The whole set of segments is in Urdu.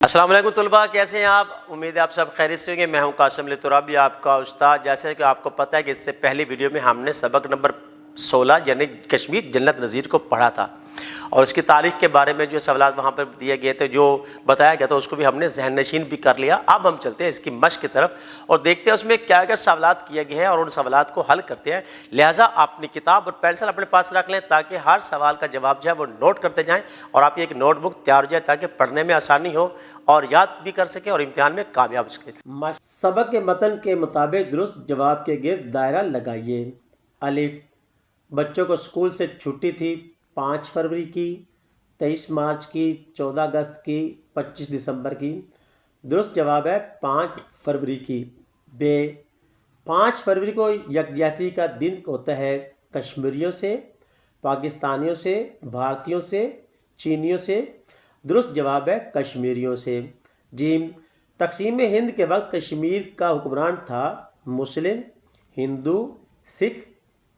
السلام علیکم طلباء، کیسے ہیں آپ؟ امید ہے آپ سب خیریت سے ہوں گے۔ میں ہوں قاسم علی ترابی، آپ کا استاد۔ جیسے کہ آپ کو پتہ ہے کہ اس سے پہلی ویڈیو میں ہم نے سبق نمبر 16 یعنی کشمیر جنت نظیر کو پڑھا تھا، اور اس کی تاریخ کے بارے میں جو سوالات وہاں پر دیے گئے تھے، جو بتایا گیا تھا، اس کو بھی ہم نے ذہن نشین بھی کر لیا۔ اب ہم چلتے ہیں اس کی مشق کی طرف اور دیکھتے ہیں اس میں کیا کیا سوالات کیے گئے ہیں اور ان سوالات کو حل کرتے ہیں۔ لہٰذا اپنی کتاب اور پینسل اپنے پاس رکھ لیں تاکہ ہر سوال کا جواب جو ہے وہ نوٹ کرتے جائیں اور آپ کی ایک نوٹ بک تیار ہو جائے تاکہ پڑھنے میں آسانی ہو اور یاد بھی کر سکیں اور امتحان میں کامیاب ہو سکیں۔ سبق کے متن کے مطابق درست جواب کے گرد دائرہ لگائیے۔ الف، بچوں کو اسکول سے چھٹی تھی 5 فروری کی، 23 مارچ کی، 14 اگست کی، 25 دسمبر کی۔ درست جواب ہے 5 فروری کی۔ ب، 5 فروری کو یکجہتی کا دن ہوتا ہے کشمیریوں سے، پاکستانیوں سے، بھارتیوں سے، چینیوں سے۔ درست جواب ہے کشمیریوں سے۔ جیم، تقسیم ہند کے وقت کشمیر کا حکمران تھا مسلم، ہندو، سکھ،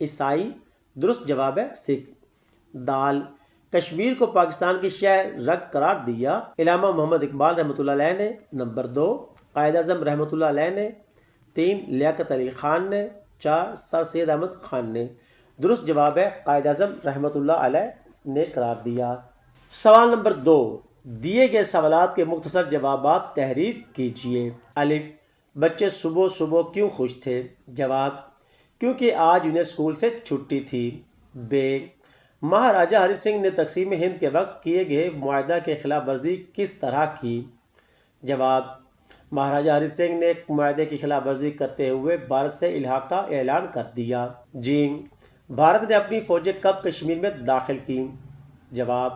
عیسائی۔ درست جواب ہے سکھ۔ دال، کشمیر کو پاکستان کی شہ رگ قرار دیا علامہ محمد اقبال رحمۃ اللہ علیہ نے۔ نمبر 2، قائد اعظم رحمۃ اللہ علیہ نے۔ 3، لیاقت علی خان نے۔ 4، سر سید احمد خان نے۔ درست جواب ہے قائد اعظم رحمۃ اللہ علیہ نے قرار دیا۔ سوال نمبر 2، دیے گئے سوالات کے مختصر جوابات تحریر کیجیے۔ الف، بچے صبح صبح کیوں خوش تھے؟ جواب، کیونکہ آج انہیں اسکول سے چھٹی تھی۔ ب، مہاراجہ ہری سنگھ نے تقسیم ہند کے وقت کیے گئے معاہدہ کی خلاف ورزی کس طرح کی؟ جواب، مہاراجہ ہری سنگھ نے ایک معاہدے کی خلاف ورزی کرتے ہوئے بھارت سے الحاق کا اعلان کر دیا۔ جیم، بھارت نے اپنی فوجیں کب کشمیر میں داخل کی؟ جواب،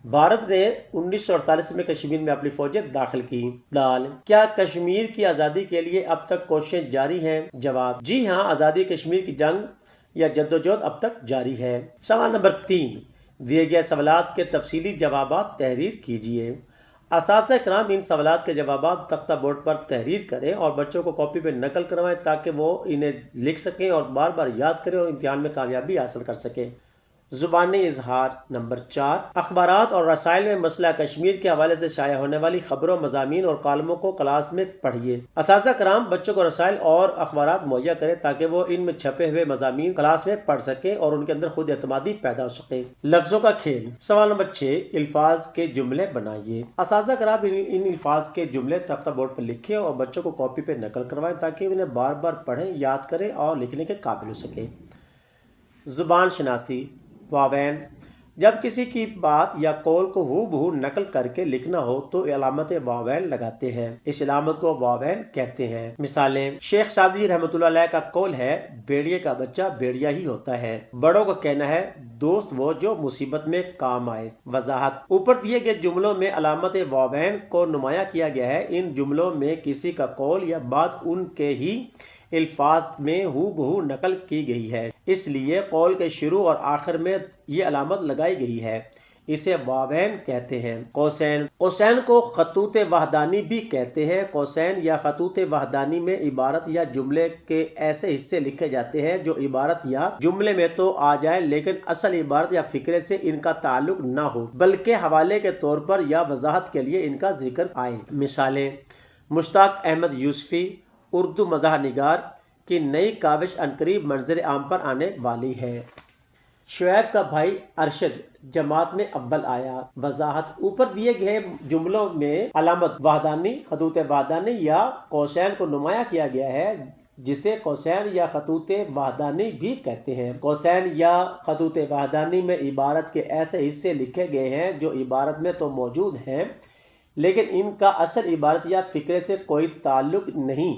بھارت نے 1948 میں کشمیر میں اپنی فوجیں داخل کی۔ دال، کیا کشمیر کی آزادی کے لیے اب تک کوششیں جاری ہیں؟ جواب، جی ہاں، آزادی کشمیر کی جنگ یا جدوجہد اب تک جاری ہے۔ سوال نمبر 3، دیے گئے سوالات کے تفصیلی جوابات تحریر کیجیے۔ اساتذہ کرام ان سوالات کے جوابات تختہ بورڈ پر تحریر کریں اور بچوں کو کاپی پہ نقل کروائیں تاکہ وہ انہیں لکھ سکیں اور بار بار یاد کریں اور امتحان میں کامیابی حاصل کر سکیں۔ زبانی اظہار۔ نمبر 4، اخبارات اور رسائل میں مسئلہ کشمیر کے حوالے سے شائع ہونے والی خبروں، مضامین اور کالموں کو کلاس میں پڑھیے۔ اساتذہ کرام بچوں کو رسائل اور اخبارات مہیا کریں تاکہ وہ ان میں چھپے ہوئے مضامین کلاس میں پڑھ سکیں اور ان کے اندر خود اعتمادی پیدا ہو سکے۔ لفظوں کا کھیل۔ سوال نمبر 6، الفاظ کے جملے بنائیے۔ اساتذہ کرام ان الفاظ کے جملے تختہ بورڈ پر لکھیں اور بچوں کو کاپی پہ نقل کروائیں تاکہ انہیں بار بار پڑھیں، یاد کریں اور لکھنے کے قابل ہو سکیں۔ زبان شناسی۔ واوین، جب کسی کی بات یا قول کو ہو بہو نقل کر کے لکھنا ہو تو علامت واوین لگاتے ہیں، اس علامت کو واوین کہتے ہیں۔ مثالیں، شیخ سعدی رحمۃ اللہ علیہ کا قول ہے، بھیڑیے کا بچہ بھیڑیا ہی ہوتا ہے۔ بڑوں کا کہنا ہے، دوست وہ جو مصیبت میں کام آئے۔ وضاحت، اوپر دیے گئے جملوں میں علامت واوین کو نمایاں کیا گیا ہے۔ ان جملوں میں کسی کا قول یا بات ان کے ہی الفاظ میں ہو بہو نقل کی گئی ہے، اس لیے قول کے شروع اور آخر میں یہ علامت لگائی گئی ہے، اسے واوین کہتے ہیں۔ قوسین، قوسین کو خطوط وحدانی بھی کہتے ہیں۔ قوسین یا خطوط وحدانی میں عبارت یا جملے کے ایسے حصے لکھے جاتے ہیں جو عبارت یا جملے میں تو آ جائے لیکن اصل عبارت یا فقرے سے ان کا تعلق نہ ہو بلکہ حوالے کے طور پر یا وضاحت کے لیے ان کا ذکر آئے۔ مثالیں، مشتاق احمد یوسفی، اردو مزاح نگار کی نئی کاوش عنقریب منظر عام پر آنے والی ہے۔ شعیب کا بھائی ارشد جماعت میں اول آیا۔ وضاحت، اوپر دیے گئے جملوں میں علامت وحدانی، خطوط وحدانی یا قوسین کو نمایاں کیا گیا ہے جسے قوسین یا خطوط وحدانی بھی کہتے ہیں۔ قوسین یا خطوط وحدانی میں عبارت کے ایسے حصے لکھے گئے ہیں جو عبارت میں تو موجود ہیں لیکن ان کا اصل عبارت یا فقرے سے کوئی تعلق نہیں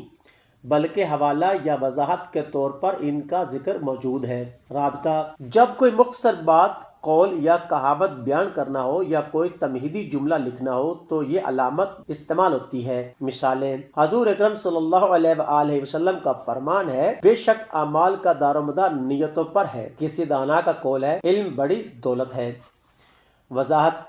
بلکہ حوالہ یا وضاحت کے طور پر ان کا ذکر موجود ہے۔ رابطہ، جب کوئی مختصر بات، قول یا کہاوت بیان کرنا ہو یا کوئی تمہیدی جملہ لکھنا ہو تو یہ علامت استعمال ہوتی ہے۔ مثالیں، حضور اکرم صلی اللہ علیہ وآلہ وسلم کا فرمان ہے، بے شک اعمال کا دار و مدار نیتوں پر ہے۔ کسی دانا کا قول ہے، علم بڑی دولت ہے۔ وضاحت،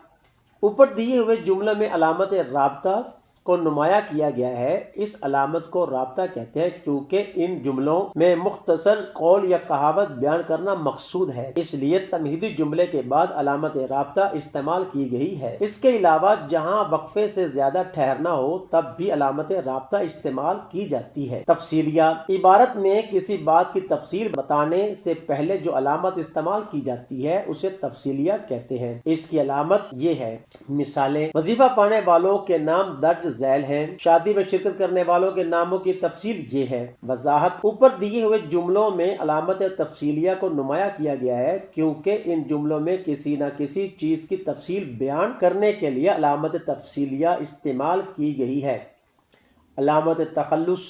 اوپر دیے ہوئے جملوں میں علامت رابطہ کو نمایاں کیا گیا ہے، اس علامت کو رابطہ کہتے ہیں کیونکہ ان جملوں میں مختصر قول یا کہاوت بیان کرنا مقصود ہے، اس لیے تمہیدی جملے کے بعد علامت رابطہ استعمال کی گئی ہے۔ اس کے علاوہ جہاں وقفے سے زیادہ ٹھہرنا ہو تب بھی علامت رابطہ استعمال کی جاتی ہے۔ تفصیلیہ: عبارت میں کسی بات کی تفصیل بتانے سے پہلے جو علامت استعمال کی جاتی ہے اسے تفصیلیہ کہتے ہیں۔ اس کی علامت یہ ہے۔ مثالیں: وظیفہ پانے والوں کے نام درج ذیل ہیں، شادی میں شرکت کرنے والوں کے ناموں کی تفصیل یہ ہے۔ وضاحت: اوپر دیے ہوئے جملوں میں علامت تفصیلیہ کو نمایاں کیا گیا ہے کیونکہ ان جملوں میں کسی نہ کسی چیز کی تفصیل بیان کرنے کے لیے علامت تفصیلیہ استعمال کی گئی ہے۔ علامت تخلص: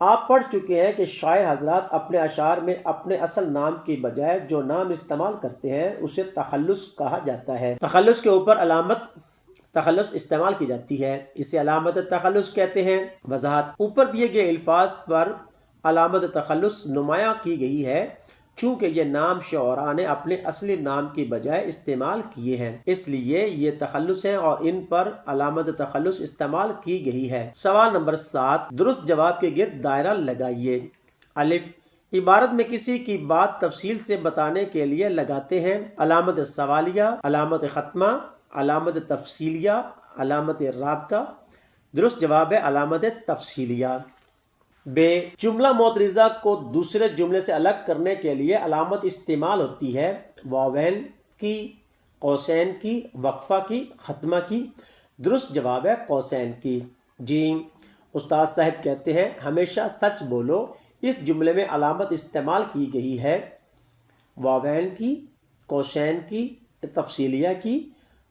آپ پڑھ چکے ہیں کہ شاعر حضرات اپنے اشعار میں اپنے اصل نام کی بجائے جو نام استعمال کرتے ہیں اسے تخلص کہا جاتا ہے۔ تخلص کے اوپر علامت تخلص استعمال کی جاتی ہے، اسے علامت تخلص کہتے ہیں۔ وضاحت: اوپر دیے گئے الفاظ پر علامت تخلص نمایاں کی گئی ہے چونکہ یہ نام شعراء نے اپنے اصلی نام کی بجائے استعمال کیے ہیں، اس لیے یہ تخلص ہیں اور ان پر علامت تخلص استعمال کی گئی ہے۔ سوال نمبر 7، درست جواب کے گرد دائرہ لگائیے۔ الف، عبارت میں کسی کی بات تفصیل سے بتانے کے لیے لگاتے ہیں علامت سوالیہ، علامت ختمہ، علامت تفصیلیہ، علامت رابطہ۔ درست جواب ہے علامت تفصیلیہ۔ ب، جملہ معترضہ کو دوسرے جملے سے الگ کرنے کے لیے علامت استعمال ہوتی ہے واوین کی، قوسین کی، وقفہ کی، ختمہ کی۔ درست جواب ہے قوسین کی۔ ج، استاد صاحب کہتے ہیں ہمیشہ سچ بولو، اس جملے میں علامت استعمال کی گئی ہے واوین کی، قوسین کی، تفصیلیہ کی،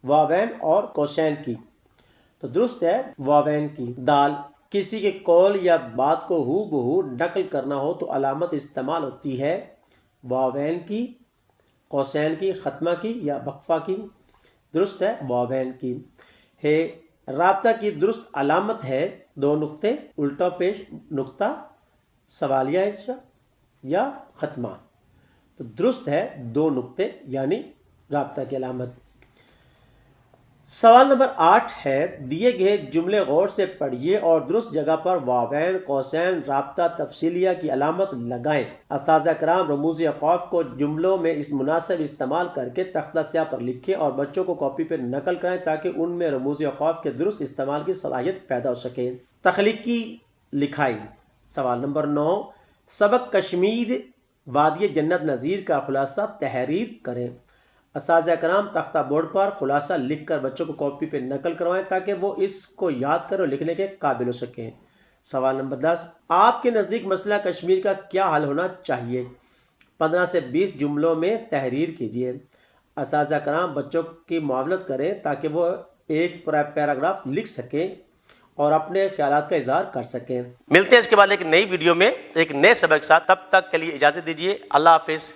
واوین اور قوسین کی، تو درست ہے واوین کی۔ دال، کسی کے قول یا بات کو ہو بہو نقل کرنا ہو تو علامت استعمال ہوتی ہے واوین کی، قوسین کی، ختمہ کی یا وقفہ کی۔ درست ہے واوین کی۔ ہے، رابطہ کی درست علامت ہے دو نقطے، الٹا پیش نقطہ، سوالیہ انشاء یا ختمہ، تو درست ہے دو نقطے یعنی رابطہ کی علامت۔ سوال نمبر 8 ہے، دیے گئے جملے غور سے پڑھیے اور درست جگہ پر واوین، قوسین، رابطہ، تفصیلیہ کی علامت لگائیں۔ اساتذہ کرام رموز اوقاف کو جملوں میں اس مناسب استعمال کر کے تختہ سیاہ پر لکھیں اور بچوں کو کاپی پہ نقل کرائیں تاکہ ان میں رموز اوقاف کے درست استعمال کی صلاحیت پیدا ہو سکے۔ تخلیقی لکھائی۔ سوال نمبر 9، سبق کشمیر وادی جنت نظیر کا خلاصہ تحریر کریں۔ اساتذہ کرام تختہ بورڈ پر خلاصہ لکھ کر بچوں کو کاپی پہ نقل کروائیں تاکہ وہ اس کو یاد کریں اور لکھنے کے قابل ہو سکیں۔ سوال نمبر 10، آپ کے نزدیک مسئلہ کشمیر کا کیا حل ہونا چاہیے؟ 15 سے 20 جملوں میں تحریر کیجیے۔ اساتذہ کرام بچوں کی معاونت کریں تاکہ وہ ایک پیراگراف لکھ سکیں اور اپنے خیالات کا اظہار کر سکیں۔ ملتے ہیں اس کے بعد ایک نئی ویڈیو میں ایک نئے سبق کے ساتھ، تب تک کے لیے اجازت دیجیے، اللہ حافظ۔